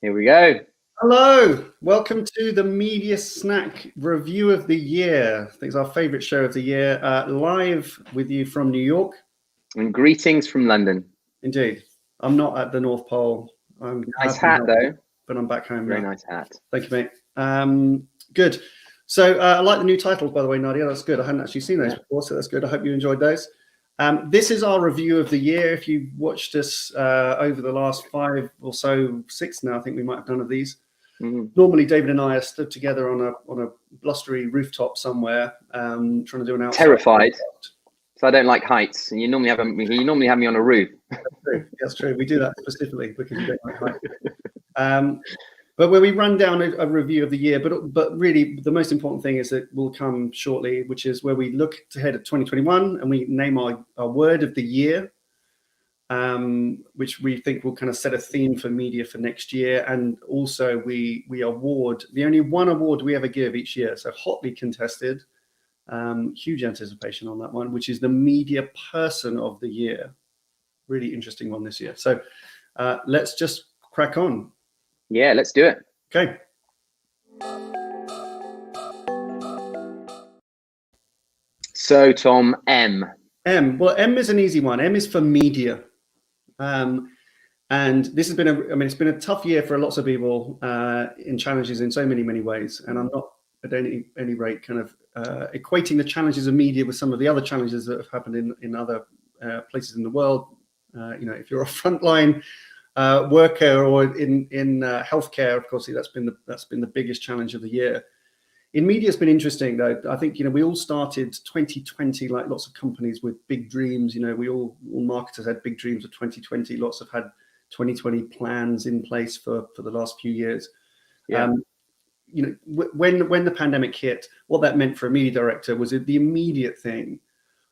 Here we go. Hello, welcome to the Media Snack Review of the Year. I think it's our favorite show of the year. Live with you from New York. And greetings from London. Indeed. I'm not at the North Pole. Nice hat, though. But I'm back home Very now. nice hat. Thank you, mate. Good. So I like the new titles, by the way, Nadia. That's good. I hadn't actually seen those before, so that's good. I hope you enjoyed those. This is our review of the year. If you watched us over the last 5 or so, 6 now, I think we might have done of these. Normally, David and I are stood together on a blustery rooftop somewhere, trying to do an outside. Terrified. So I don't like heights, and you normally have me on a roof. That's true. We do that specifically because you don't like heights. But where we run down a review of the year, but really the most important thing is that will come shortly, which is where we look ahead at 2021 and we name our word of the year, which we think will kind of set a theme for media for next year. And also we award the only one award we ever give each year, so hotly contested, huge anticipation on that one, which is the Media Person of the Year. Really interesting one this year. So let's just crack on. Yeah, let's do it. Okay. So Tom, M. Well, M is an easy one. M is for media. And this has been it's been a tough year for lots of people in challenges in so many ways. And I'm not at any rate kind of equating the challenges of media with some of the other challenges that have happened in other places in the world. If you're a frontline worker or in healthcare, of course, that's been the biggest challenge of the year. In media, it's been interesting though. I think we all started 2020 like lots of companies with big dreams. We all marketers had big dreams of 2020. Lots have had 2020 plans in place for the last few years. Yeah. When the pandemic hit, what that meant for a media director was the immediate thing,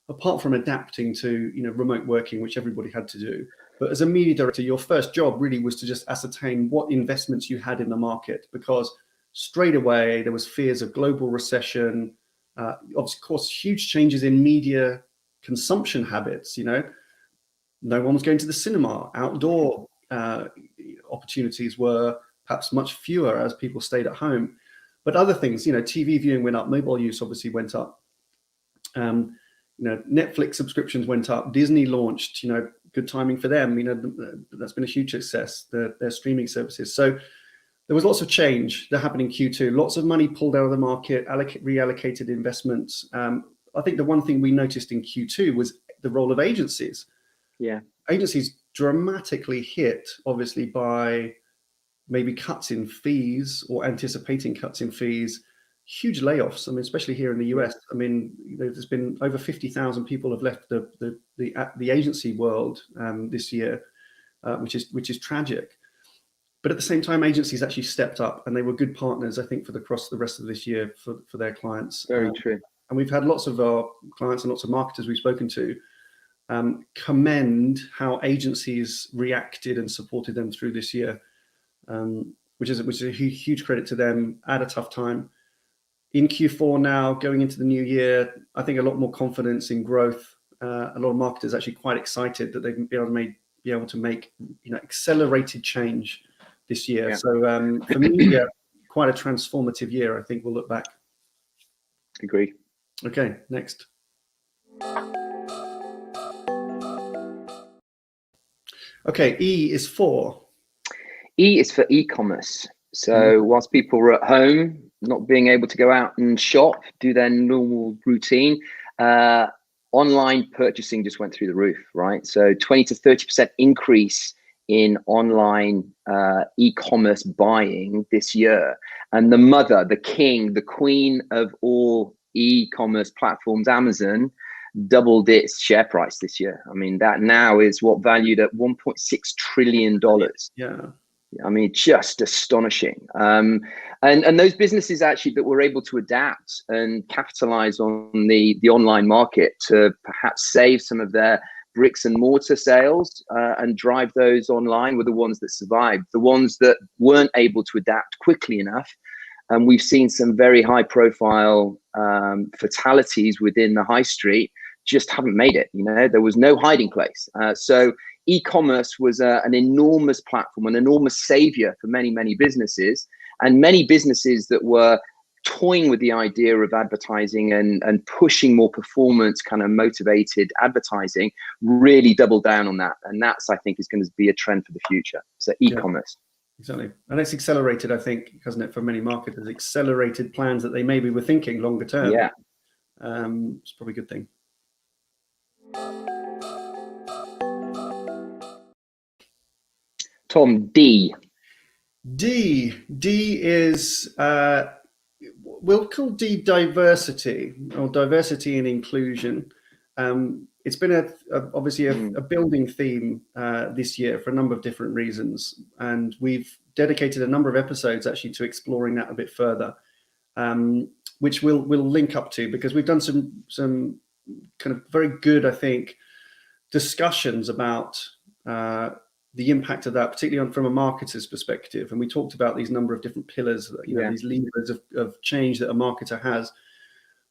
apart from adapting to remote working, which everybody had to do. But as a media director, your first job really was to just ascertain what investments you had in the market, because straight away there was fears of global recession, of course, huge changes in media consumption habits. No one was going to the cinema. Outdoor opportunities were perhaps much fewer as people stayed at home. But other things, TV viewing went up, mobile use obviously went up. Netflix subscriptions went up. Disney launched, good timing for them. That's been a huge success, their streaming services. So there was lots of change that happened in Q2. Lots of money pulled out of the market, reallocated investments. I think the one thing we noticed in Q2 was the role of agencies. Yeah, agencies dramatically hit, obviously, by maybe cuts in fees or anticipating cuts in fees. Huge layoffs. especially here in the US. There's been over 50,000 people have left the agency world this year, which is tragic. But at the same time, agencies actually stepped up, and they were good partners, I think, across the rest of this year for their clients. Very true. And we've had lots of our clients and lots of marketers we've spoken to commend how agencies reacted and supported them through this year, which is a huge credit to them at a tough time. In Q4 now, going into the new year, I think a lot more confidence in growth. A lot of marketers actually quite excited that they've been able to make accelerated change this year. Yeah. So for me, quite a transformative year. I think we'll look back. Agree. Okay, next. Okay, E is for e-commerce. So whilst people were at home, not being able to go out and shop, do their normal routine, online purchasing just went through the roof, right? So 20 to 30% increase in online e-commerce buying this year. And the mother, the king, the queen of all e-commerce platforms, Amazon, doubled its share price this year. That now is valued at $1.6 trillion. Yeah. Just astonishing. And those businesses actually that were able to adapt and capitalize on the online market to perhaps save some of their bricks and mortar sales and drive those online were the ones that survived. The ones that weren't able to adapt quickly enough, and we've seen some very high profile fatalities within the high street, just haven't made it. There was no hiding place. So e-commerce was an enormous platform, an enormous savior for many, many businesses, and many businesses that were toying with the idea of advertising and pushing more performance kind of motivated advertising really doubled down on that. And that's, I think, is going to be a trend for the future. So e-commerce. Yeah, exactly. And it's accelerated, I think, hasn't it, for many marketers, accelerated plans that they maybe were thinking longer term. Yeah. It's probably a good thing. Tom, D. D is, we'll call D diversity, or diversity and inclusion. It's been obviously a building theme this year for a number of different reasons, and we've dedicated a number of episodes actually to exploring that a bit further, which we'll link up to, because we've done some kind of very good, I think, discussions about the impact of that, particularly from a marketer's perspective. And we talked about these number of different pillars, these levers of change that a marketer has,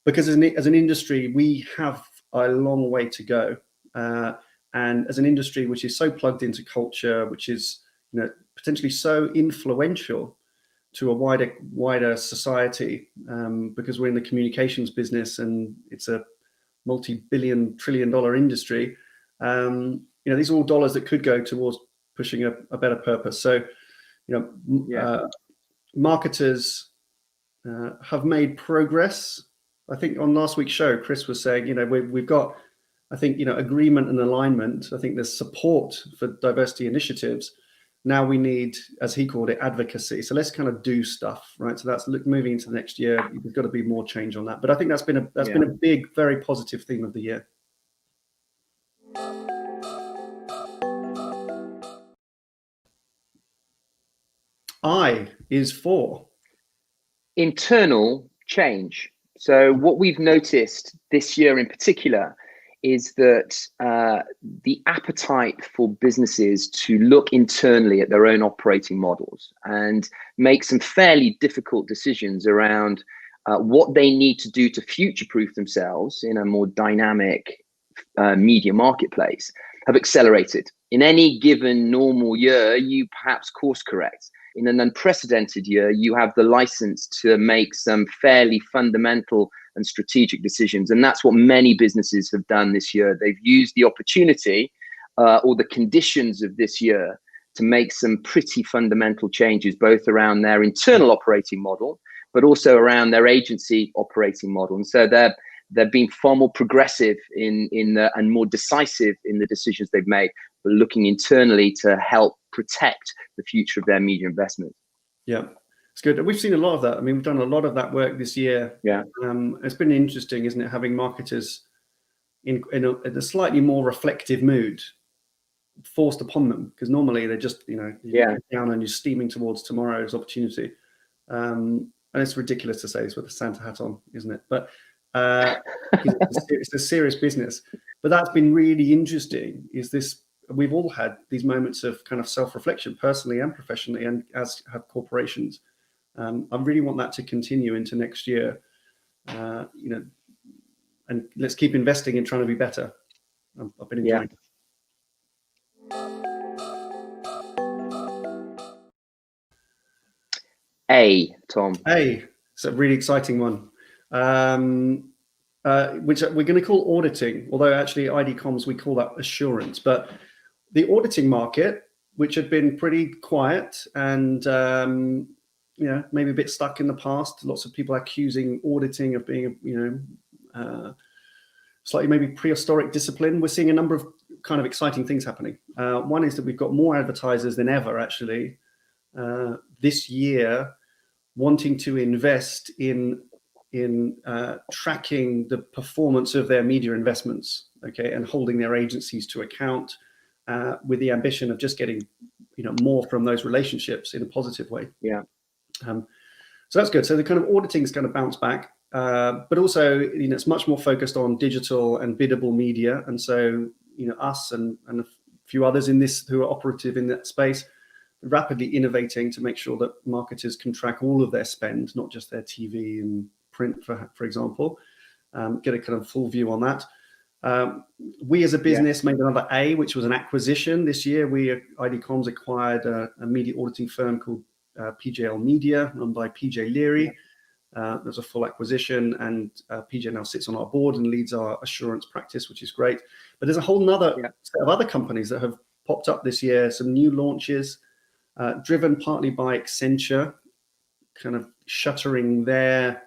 because as an industry, we have a long way to go. And as an industry which is so plugged into culture, which is potentially so influential to a wider society, because we're in the communications business and it's a multi-billion, trillion-dollar industry. These are all dollars that could go towards pushing a better purpose. So, marketers have made progress. I think on last week's show, Chris was saying, we've got, I think, agreement and alignment. I think there's support for diversity initiatives. Now we need, as he called it, advocacy. So let's kind of do stuff, right? So that's moving into the next year. There's got to be more change on that. But I think that's been a big, very positive theme of the year. I is for internal change. So what we've noticed this year in particular is that the appetite for businesses to look internally at their own operating models and make some fairly difficult decisions around what they need to do to future-proof themselves in a more dynamic media marketplace have accelerated. In any given normal year, you perhaps course correct. In an unprecedented year, you have the license to make some fairly fundamental and strategic decisions. And that's what many businesses have done this year. They've used the opportunity or the conditions of this year to make some pretty fundamental changes, both around their internal operating model, but also around their agency operating model. And so they've been far more progressive and more decisive in the decisions they've made, but looking internally to help protect the future of their media investment. Yeah, it's good. We've seen a lot of that. I mean, we've done a lot of that work this year. Yeah, it's been interesting, isn't it, having marketers in a slightly more reflective mood forced upon them, because normally they're just you're down and you're steaming towards tomorrow's opportunity. And it's ridiculous to say this with the Santa hat on, isn't it? But it's a serious business. But that's been really interesting, is this, we've all had these moments of kind of self-reflection, personally and professionally, and as have corporations. I really want that to continue into next year, and let's keep investing in trying to be better. I've been enjoying it. A, Tom. A, it's a really exciting one. Which we're going to call auditing, although actually ECommerce, we call that assurance. But the auditing market, which had been pretty quiet and maybe a bit stuck in the past, lots of people accusing auditing of being slightly maybe prehistoric discipline. We're seeing a number of kind of exciting things happening. One is that we've got more advertisers than ever actually this year wanting to invest in tracking the performance of their media investments, okay, and holding their agencies to account with the ambition of just getting more from those relationships in a positive way. Yeah. So that's good. So the kind of auditing is going to bounce back, but also it's much more focused on digital and biddable media, and so us and a few others in this who are operative in that space, rapidly innovating to make sure that marketers can track all of their spend, not just their TV and print, for example, get a kind of full view on that. We as a business made another A, which was an acquisition this year. ECommerce acquired a media auditing firm called PJL Media, run by PJ Leary. There's a full acquisition, and PJ now sits on our board and leads our assurance practice, which is great. But there's a whole nother set of other companies that have popped up this year, some new launches, driven partly by Accenture, kind of shuttering their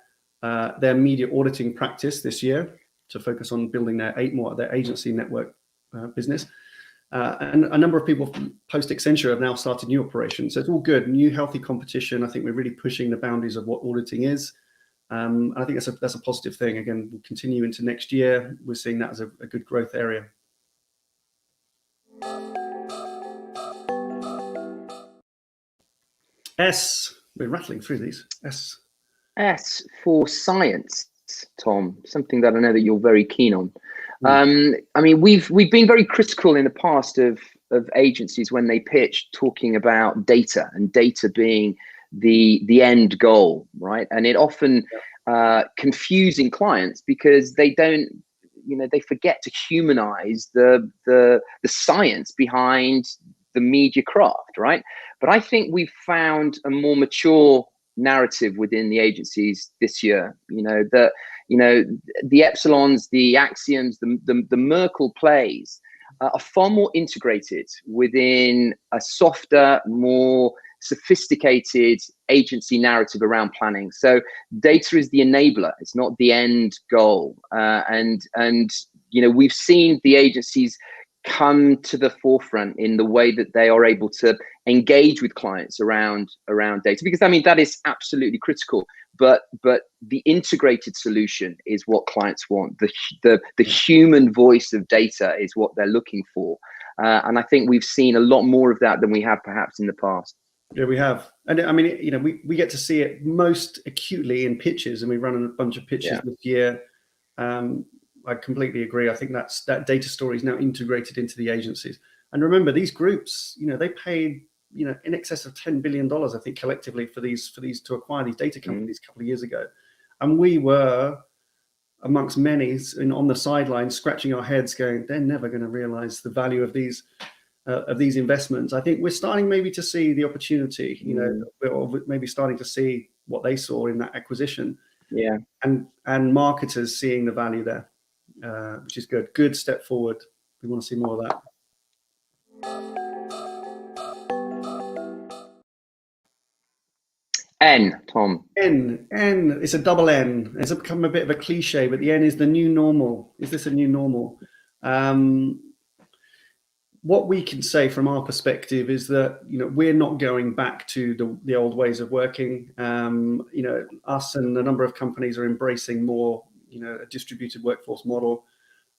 media auditing practice this year to focus on building their agency network business. And a number of people post Accenture have now started new operations. So it's all good, new healthy competition. I think we're really pushing the boundaries of what auditing is. And I think that's a positive thing. Again, we'll continue into next year. We're seeing that as a good growth area. S, we're rattling through these. S for science, Tom, something that I know that you're very keen on. I mean, we've been very critical in the past of agencies when they pitch, talking about data and data being the end goal, right? And it often confusing clients because they don't, they forget to humanize the science behind the media craft, right? But I think we've found a more mature narrative within the agencies this year, that the Epsilons, the Axioms, the Merkle plays are far more integrated within a softer, more sophisticated agency narrative around planning. So data is the enabler, it's not the end goal. And we've seen the agencies come to the forefront in the way that they are able to engage with clients around data, because I mean that is absolutely critical. But the integrated solution is what clients want. The human voice of data is what they're looking for, and I think we've seen a lot more of that than we have perhaps in the past. Yeah, we have, and I mean, we get to see it most acutely in pitches, and we run a bunch of pitches this year. I completely agree. I think that data story is now integrated into the agencies. And remember, these groups, they paid, in excess of $10 billion, I think, collectively for these to acquire these data companies a couple of years ago. And we were amongst many on the sidelines scratching our heads going, they're never going to realize the value of these investments. I think we're starting maybe to see the opportunity, we're maybe starting to see what they saw in that acquisition. Yeah. And marketers seeing the value there, which is good. Good step forward. We want to see more of that. N, Tom. N. It's a double N. It's become a bit of a cliche, but the N is the new normal. Is this a new normal? What we can say from our perspective is that we're not going back to the old ways of working. Us and a number of companies are embracing more a distributed workforce model.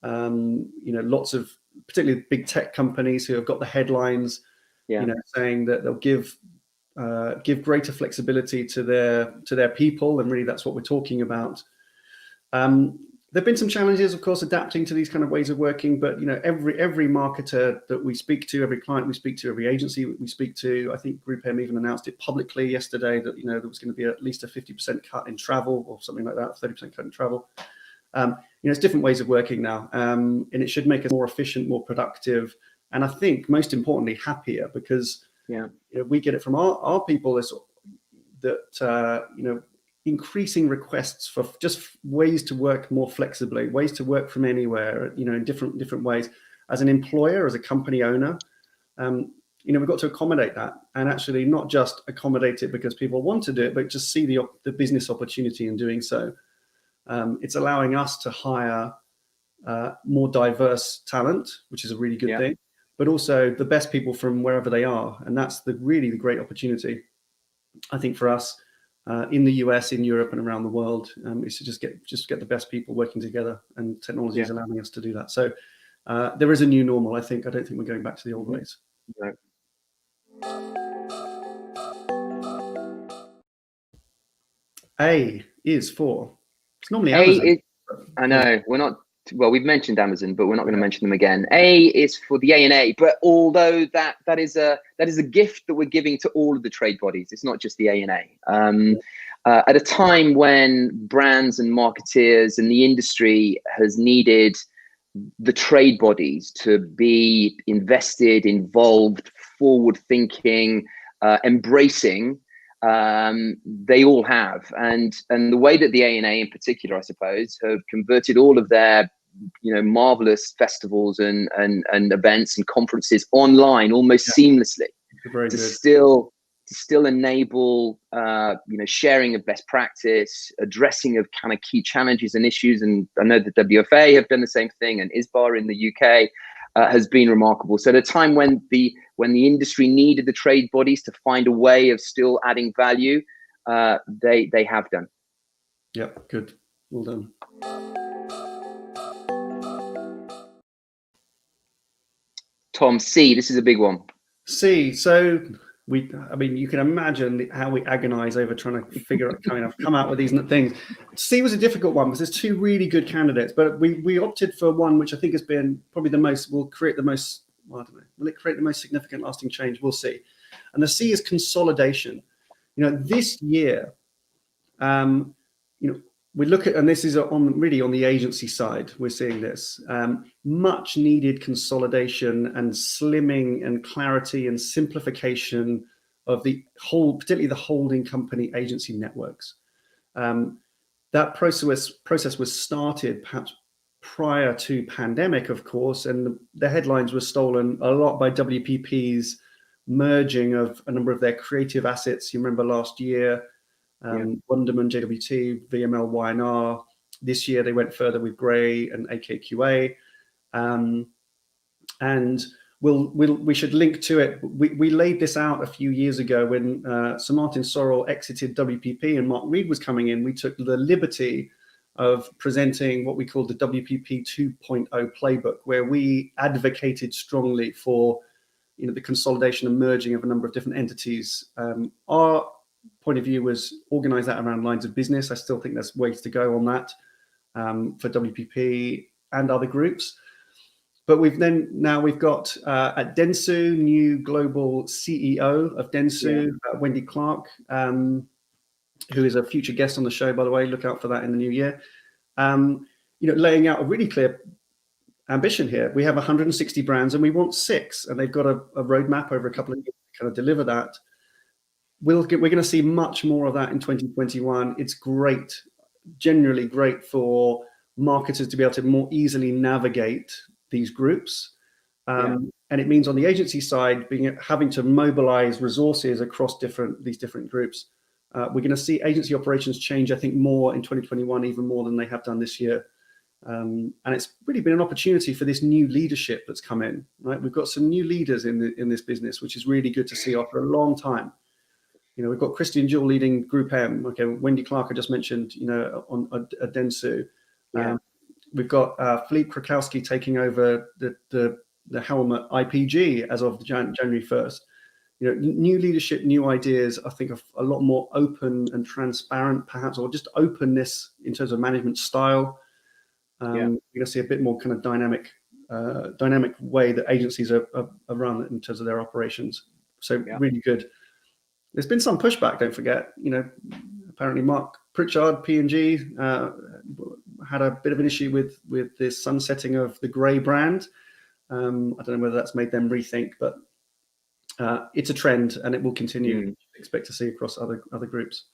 Lots of particularly big tech companies who have got the headlines, saying that they'll give greater flexibility to their people, and really that's what we're talking about. There've been some challenges, of course, adapting to these kind of ways of working, but every marketer that we speak to, every client we speak to, every agency we speak to, I think GroupM even announced it publicly yesterday that there was going to be at least a 50% cut in travel or something like that, 30% cut in travel. It's different ways of working now, and it should make us more efficient, more productive, and I think most importantly happier, because we get it from our people that increasing requests for just ways to work more flexibly, ways to work from anywhere, in different ways. As an employer, as a company owner, we've got to accommodate that, and actually not just accommodate it because people want to do it, but just see the business opportunity in doing so. It's allowing us to hire more diverse talent, which is a really good thing, but also the best people from wherever they are, and that's really the great opportunity, I think, for us. In the US, in Europe, and around the world, is to just get the best people working together, and technology is allowing us to do that. So there is a new normal. I don't think we're going back to the old ways. Right. A is for, it's normally Amazon. I know we're not. Well, we've mentioned Amazon, but we're not going to mention them again. A is for the A&A, but although that is a gift that we're giving to all of the trade bodies, it's not just the A&A. At a time when brands and marketeers and the industry has needed the trade bodies to be invested, involved, forward thinking, embracing, they all have. And the way that the ANA in particular, I suppose, have converted all of their marvelous festivals and events and conferences online almost seamlessly Very to good. still enable sharing of best practice, addressing of kind of key challenges and issues. And I know the WFA have done the same thing, and ISBA in the UK has been remarkable. So at a time when the industry needed the trade bodies to find a way of still adding value, they have done. Yep, good. Well done. Tom, C, this is a big one. C, so I mean, you can imagine how we agonize over trying to figure out, come out with these things. C was a difficult one because there's two really good candidates, but we opted for one which I think has been probably will create the most, well, I don't know, will it create the most significant lasting change? We'll see. And the C is consolidation. This year, we look at, and this is really on the agency side, we're seeing this much needed consolidation and slimming and clarity and simplification of particularly the holding company agency networks. That process was started perhaps prior to pandemic, of course, and the headlines were stolen a lot by WPP's merging of a number of their creative assets. You remember last year, Wunderman, JWT, VML, Y&R. This year they went further with Gray and AKQA, and we should link to it. We laid this out a few years ago when Sir Martin Sorrell exited WPP and Mark Reed was coming in. We took the liberty of presenting what we called the WPP 2.0 playbook, where we advocated strongly for the consolidation and merging of a number of different entities. Our point of view was organize that around lines of business. I still think there's ways to go on that for WPP and other groups. But we've got at Dentsu, new global CEO of Dentsu, Wendy Clark, who is a future guest on the show, by the way. Look out for that in the new year. Laying out a really clear ambition here. We have 160 brands and we want 6, and they've got a roadmap over a couple of years to kind of deliver that. We're going to see much more of that in 2021. It's great, generally great for marketers to be able to more easily navigate these groups. And it means on the agency side, having to mobilize resources across these different groups. We're going to see agency operations change, I think, more in 2021, even more than they have done this year. And it's really been an opportunity for this new leadership that's come in. Right, we've got some new leaders in this business, which is really good to see after a long time. We've got Christian Jewell leading Group M. Okay, Wendy Clark I just mentioned. On Dentsu. We've got Philippe Krakowski taking over the helm at IPG as of January 1st. New leadership, new ideas. I think a lot more open and transparent, perhaps, or just openness in terms of management style. We're going to see a bit more kind of dynamic way that agencies are run in terms of their operations. So really good. There's been some pushback, don't forget. Apparently Mark Pritchard, P&G, had a bit of an issue with this sunsetting of the Gray brand. I don't know whether that's made them rethink, but it's a trend and it will continue. Expect to see across other groups.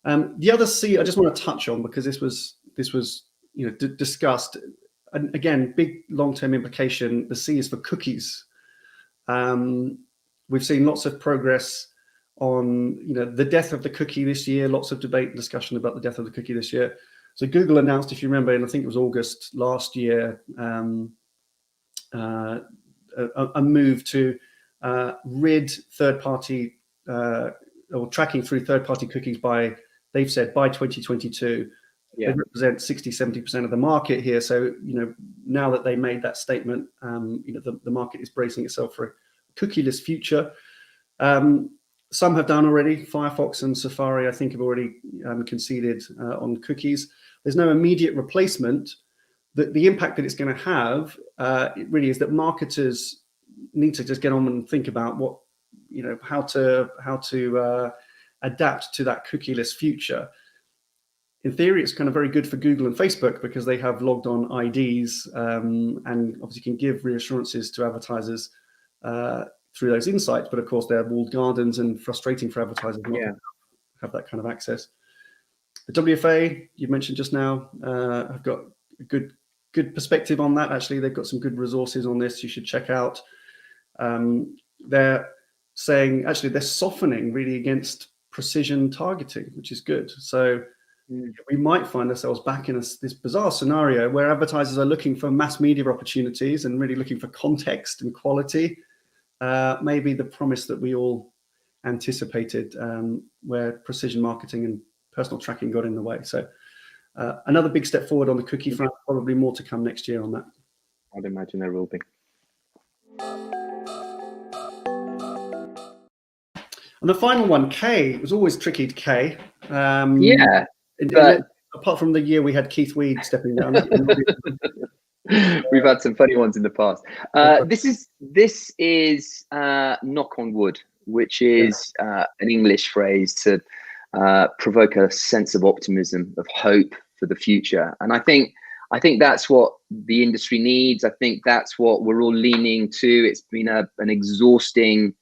The other C I just want to touch on, because this was discussed, and again, big long-term implication. The C is for cookies. We've seen lots of progress on the death of the cookie this year. Lots of debate and discussion about the death of the cookie this year. So Google announced, if you remember, and I think it was August last year, a move to rid third-party or tracking through third-party cookies they've said by 2022. They represent 60-70% of the market here. So now that they made that statement, the market is bracing itself for a cookieless future. Some have done already. Firefox and Safari, I think, have already conceded on cookies. There's no immediate replacement. The impact that it's going to have, it really is that marketers need to just get on and think about how to adapt to that cookieless future. in theory, it's kind of very good for Google and Facebook because they have logged on IDs and obviously can give reassurances to advertisers through those insights. But of course, they're walled gardens and frustrating for advertisers not to have that kind of access. The WFA you mentioned just now have got a good perspective on that. Actually, they've got some good resources on this you should check out. They're saying actually they're softening really against precision targeting, which is good. So we might find ourselves back in this bizarre scenario where advertisers are looking for mass media opportunities and really looking for context and quality. Maybe the promise that we all anticipated, where precision marketing and personal tracking got in the way. So another big step forward on the cookie front, probably more to come next year on that. I'd imagine there will be. And the final one, K, it was always tricky to K. But apart from the year we had Keith Weed stepping down. We've had some funny ones in the past. This is knock on wood, which is an English phrase to provoke a sense of optimism, of hope for the future. And I think that's what the industry needs. I think that's what we're all leaning to. It's been an exhausting,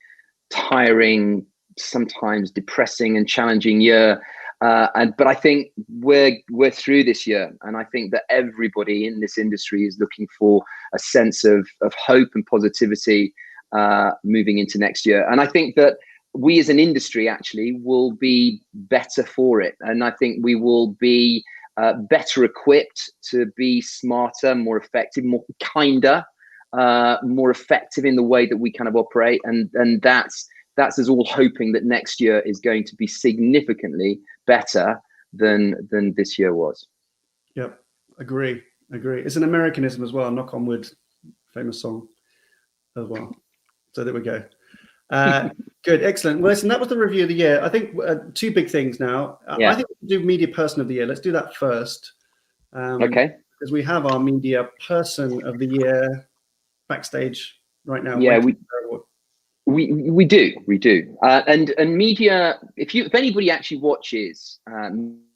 tiring, sometimes depressing and challenging year. But I think we're through this year, and I think that everybody in this industry is looking for a sense of hope and positivity moving into next year. And I think that we as an industry actually will be better for it, and I think we will be better equipped to be smarter, more effective, more kinder, more effective in the way that we kind of operate, and that's us all hoping that next year is going to be significantly better than this year was. Yep, agree. It's an Americanism as well, knock on wood, famous song as well. So there we go. Good, excellent. Well, listen, that was the review of the year. I think two big things now. I think we should do Media Person of the Year. Let's do that first. Okay. Because we have our Media Person of the Year backstage right now. Yeah, we do. And media, if anybody actually watches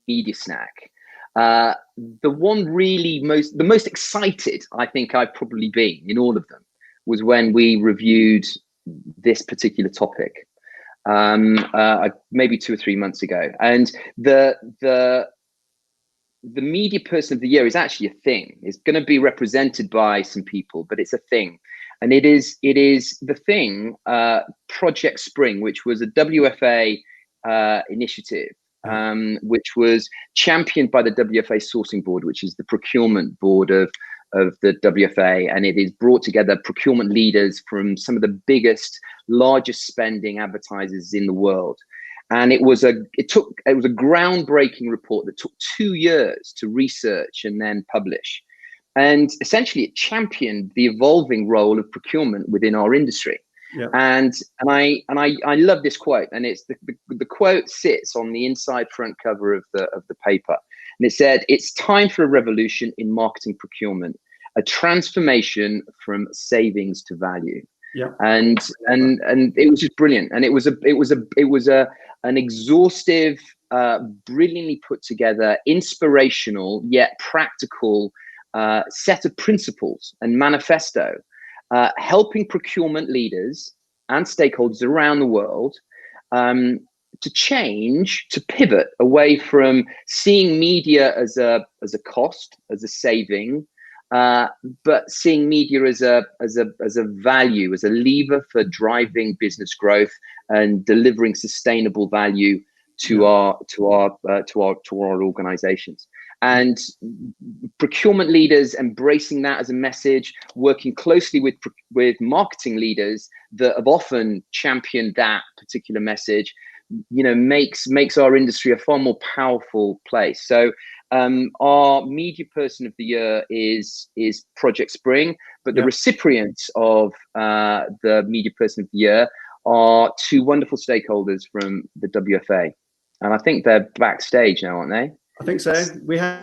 Media Snack, the most excited I think I've probably been in all of them was when we reviewed this particular topic, maybe 2 or 3 months ago. And the Media Person of the Year is actually a thing. It's going to be represented by some people, but it's a thing. And it is the thing, Project Spring, which was a WFA initiative, which was championed by the WFA Sourcing Board, which is the procurement board of the WFA, and it is brought together procurement leaders from some of the biggest, largest spending advertisers in the world. And it was a groundbreaking report that took 2 years to research and then publish. And essentially, it championed the evolving role of procurement within our industry. Yeah. And I love this quote, and it's the quote sits on the inside front cover of the paper, and it said, "It's time for a revolution in marketing procurement, a transformation from savings to value." Yeah. And it was just brilliant, and it was an exhaustive, brilliantly put together, inspirational yet practical set of principles and manifesto, helping procurement leaders and stakeholders around the world to pivot away from seeing media as a cost, as a saving, but seeing media as a value, as a lever for driving business growth and delivering sustainable value to our organizations. And procurement leaders embracing that as a message, working closely with marketing leaders that have often championed that particular message, makes our industry a far more powerful place. So our Media Person of the Year is Project Spring, but the recipients of the Media Person of the Year are 2 wonderful stakeholders from the WFA, and I think they're backstage now, aren't they? I think so. We have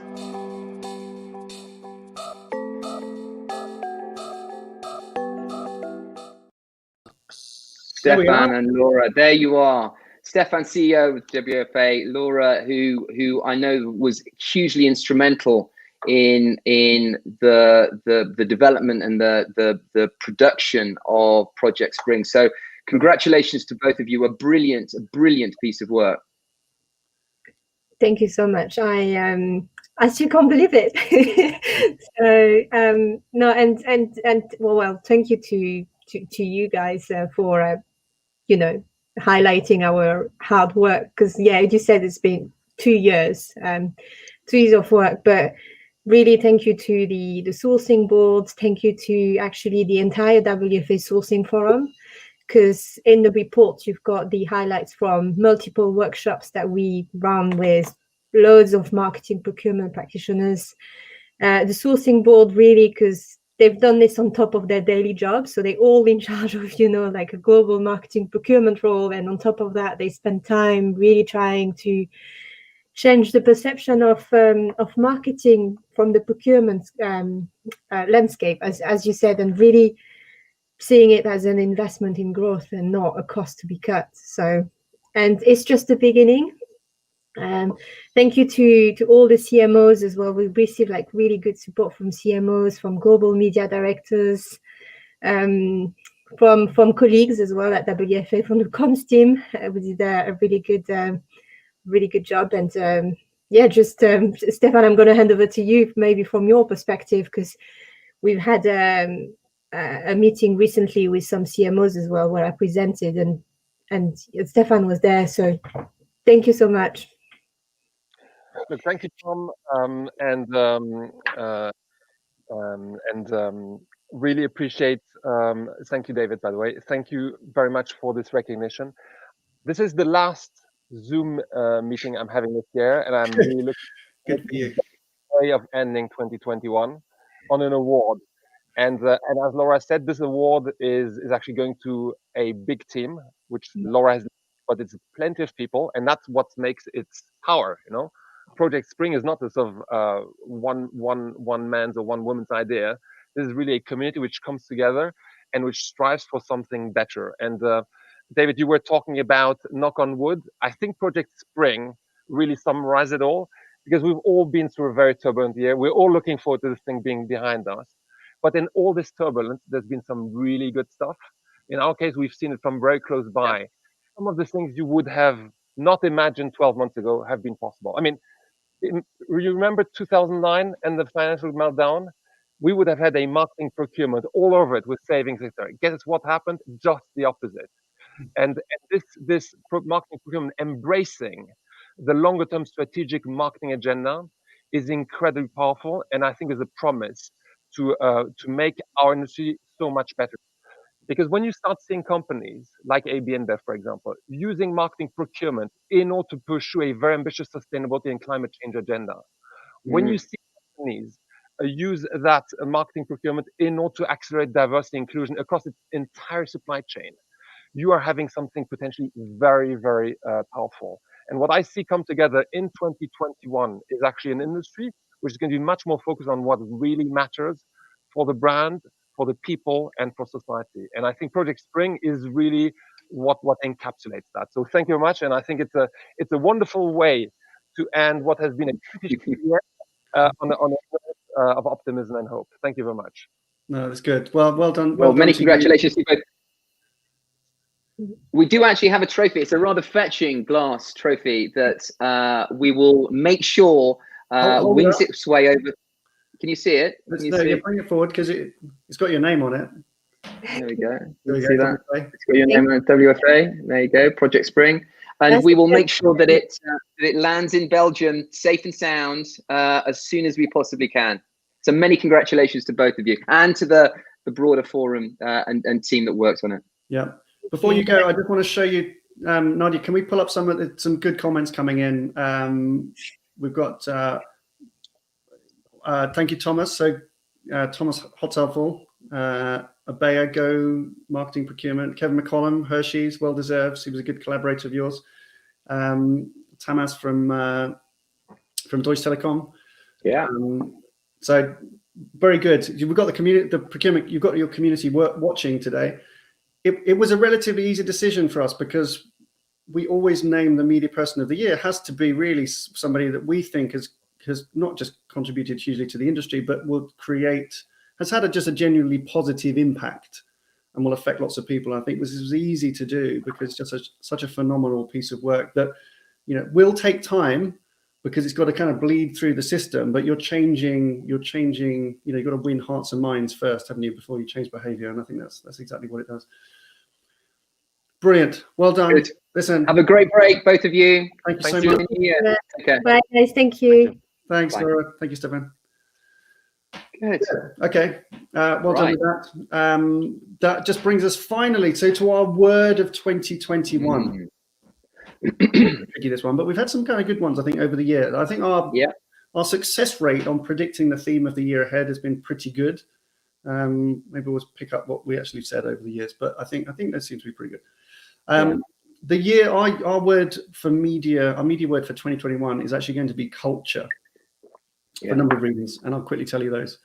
Stefan and Laura. There you are. Stefan, CEO of WFA, Laura, who I know was hugely instrumental in the development and the production of Project Spring. So congratulations to both of you. A brilliant piece of work. Thank you so much. I still can't believe it. So no, and well, thank you to you guys for you know, highlighting our hard work, because yeah, as you said, it's been 2 years, 2 years of work, but really thank you to the sourcing boards, thank you to actually the entire WFA sourcing forum, because in the report you've got the highlights from multiple workshops that we run with loads of marketing procurement practitioners. The sourcing board, really, because they've done this on top of their daily job, so they're all in charge of, you know, like a global marketing procurement role, and on top of that they spend time really trying to change the perception of marketing from the procurement landscape, as you said, and really seeing it as an investment in growth and not a cost to be cut. So, and it's just the beginning. Thank you to all the CMOs as well. We've received like really good support from CMOs, from global media directors, from colleagues as well at WFA, from the comms team. We did a really good job. And yeah, just Stefan, I'm going to hand over to you, maybe from your perspective, because we've had a meeting recently with some CMOs as well, where I presented, and Stefan was there. So thank you so much. Look, thank you, Tom, really appreciate. Thank you, David. By the way, thank you very much for this recognition. This is the last Zoom meeting I'm having this year, and I'm really looking Good for you. way of ending 2021 on an award. And as Laura said, this award is actually going to a big team, which Laura has, but it's plenty of people, and that's what makes its power. You know, Project Spring is not a sort of one man's or one woman's idea. This is really a community which comes together and which strives for something better. And David, you were talking about, knock on wood, I think Project Spring really summarizes it all, because we've all been through a very turbulent year. We're all looking forward to this thing being behind us. But in all this turbulence, there's been some really good stuff. In our case, we've seen it from very close by. Yeah. Some of the things you would have not imagined 12 months ago have been possible. I mean, you remember 2009 and the financial meltdown? We would have had a marketing procurement all over it with savings, etc. Guess what happened? Just the opposite. And this marketing procurement embracing the longer term strategic marketing agenda is incredibly powerful, and I think is a promise to make our industry so much better. Because when you start seeing companies like AB InBev, for example, using marketing procurement in order to pursue a very ambitious sustainability and climate change agenda, when you see companies use that marketing procurement in order to accelerate diversity and inclusion across its entire supply chain, you are having something potentially very, very powerful. And what I see come together in 2021 is actually an industry which is going to be much more focused on what really matters for the brand, for the people, and for society. And I think Project Spring is really what encapsulates that. So thank you very much. And I think it's a wonderful way to end what has been a pretty year on a note of optimism and hope. Thank you very much. No, that's good. Well done. Well, many done congratulations to you both. We do actually have a trophy. It's a rather fetching glass trophy that we will make sure wings its way over. Can you see it? You bring it forward, because it's got your name on it. There we go. There we see go. that? It's got your name on it, WFA. There you go, Project Spring. And we will make sure that it lands in Belgium safe and sound as soon as we possibly can. So many congratulations to both of you and to the broader forum and team that works on it. Yeah. Before you go, I just want to show you, Nadia, can we pull up some good comments coming in? We've got, thank you, Thomas. So Thomas Hotzelful, Abaya, Go, Marketing Procurement, Kevin McCollum, Hershey's, well deserved. He was a good collaborator of yours. Tamas from Deutsche Telekom. Yeah. So very good. We've got the community, the procurement. You've got your community watching today. It was a relatively easy decision for us, because we always name the media person of the year has to be really somebody that we think has not just contributed hugely to the industry, but has had just a genuinely positive impact and will affect lots of people. I think this is easy to do because it's just such a phenomenal piece of work that, will take time because it's got to kind of bleed through the system, but you're changing, you've got to win hearts and minds first, haven't you, before you change behavior. And I think that's exactly what it does. Brilliant. Well done. Good. Listen. Have a great break, both of you. Thank you so See you much. in the new year. Okay. Bye, guys. Thank you. Thanks, Bye. Laura. Thank you, Stefan. Good. Okay. Well done with that. That just brings us finally to our word of 2021. Tricky, this one, but we've had some kind of good ones, I think, over the year. I think our success rate on predicting the theme of the year ahead has been pretty good. Maybe we'll pick up what we actually said over the years, but I think that seems to be pretty good. The year, our word for media, our media word for 2021 is actually going to be culture for a number of reasons, and I'll quickly tell you those.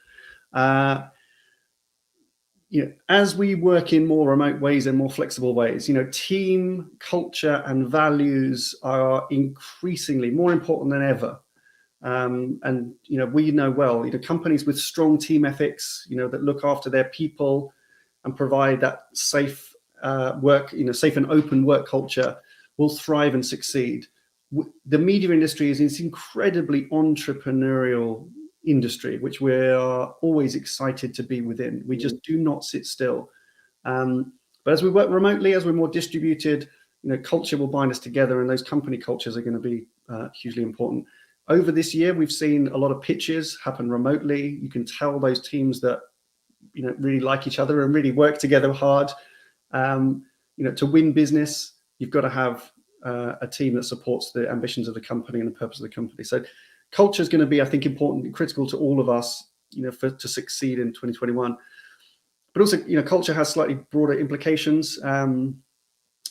As we work in more remote ways and more flexible ways, team culture and values are increasingly more important than ever. And we know well, companies with strong team ethics, that look after their people and provide that safe work, safe and open work culture will thrive and succeed. The media industry is this incredibly entrepreneurial industry, which we are always excited to be within. We just do not sit still. But as we work remotely, as we're more distributed, culture will bind us together, and those company cultures are going to be hugely important. Over this year, we've seen a lot of pitches happen remotely. You can tell those teams that really like each other and really work together hard. To win business, you've got to have a team that supports the ambitions of the company and the purpose of the company. So culture is going to be, I think, important and critical to all of us, to succeed in 2021. But also, culture has slightly broader implications. Our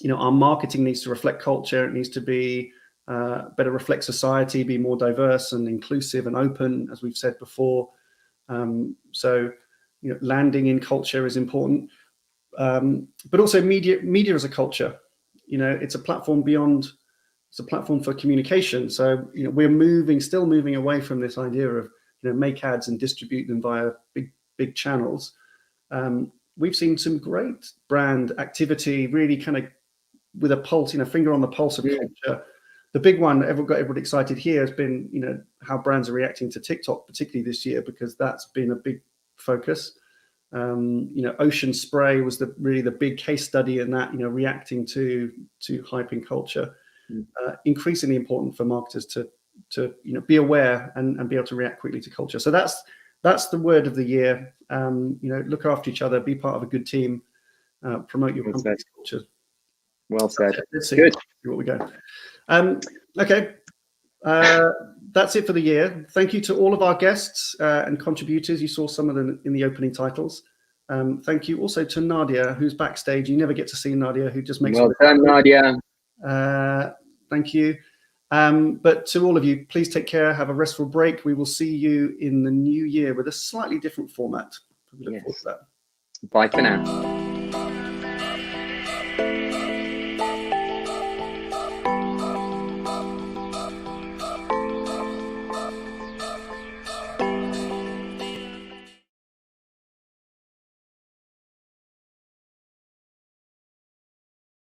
marketing needs to reflect culture. It needs to be better reflect society, be more diverse and inclusive and open, as we've said before. So, landing in culture is important. But also media as a culture. It's a platform it's a platform for communication. So, we're still moving away from this idea of, make ads and distribute them via big channels. We've seen some great brand activity, really kind of with a pulse, finger on the pulse of culture. The big one that got everybody excited here has been, how brands are reacting to TikTok, particularly this year, because that's been a big focus. Ocean Spray was really the big case study in that, reacting to hype in culture. Increasingly important for marketers to be aware and be able to react quickly to culture. So that's the word of the year. Look after each other, be part of a good team, promote your company's culture. Well said. Let's see Good. Where we go. Okay. That's it for the year. Thank you to all of our guests and contributors. You saw some of them in the opening titles. Thank you also to Nadia, who's backstage. You never get to see Nadia, who just makes well done, Nadia. Thank you. But to all of you, please take care. Have a restful break. We will see you in the new year with a slightly different format. We look forward to that. Bye for now.